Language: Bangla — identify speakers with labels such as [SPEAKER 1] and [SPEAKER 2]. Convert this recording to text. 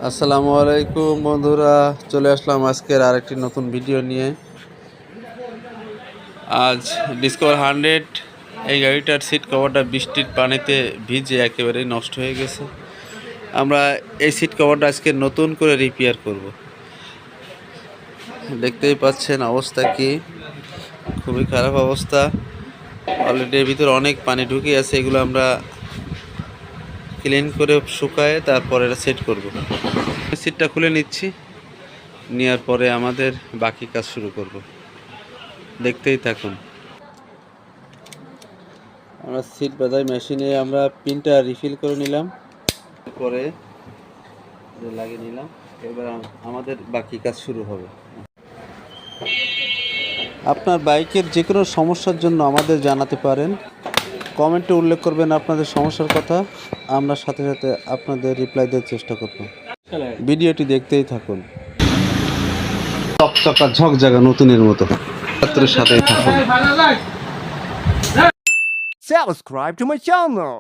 [SPEAKER 1] আসসালামু আলাইকুম বন্ধুরা, চলে আসলাম আজকের আরেকটি নতুন ভিডিও নিয়ে। আজ ডিসকভার 100 এই গাড়িটার সিট কভারটা বৃষ্টির পানিতে ভিজে একেবারেই নষ্ট হয়ে গেছে। আমরা এই সিট কভারটা আজকে নতুন করে রিপেয়ার করব। দেখতেই পাচ্ছেন অবস্থা কি, খুবই খারাপ অবস্থা। অলরেডি এর ভিতরে অনেক পানি ঢুকে আছে, এগুলো আমরা ক্লিন করে শুকায় তারপর এটা সেট করব। সিটটা খুলে নিচ্ছি, নেওয়ার পরে আমাদের বাকি কাজ শুরু করব। দেখতেই থাকুন। আমরা সিট বাজাই মেশিনে আমরা পিনটা রিফিল করে নিলাম, পরে লাগিয়ে নিলাম। এবার আমাদের বাকি কাজ শুরু হবে। আপনার বাইকের যে কোনো সমস্যার জন্য আমাদের জানাতে পারেন, কমেন্টে উল্লেখ করবেন আপনাদের সমস্যার কথা, আমরা সাথে সাথে আপনাদের রিপ্লাই দেওয়ার চেষ্টা করব। ভিডিওটি দেখতেই থাকুন। চকচকা ঝকঝকা নতুনের মতো সাথেই থাকুন।
[SPEAKER 2] Subscribe to my channel.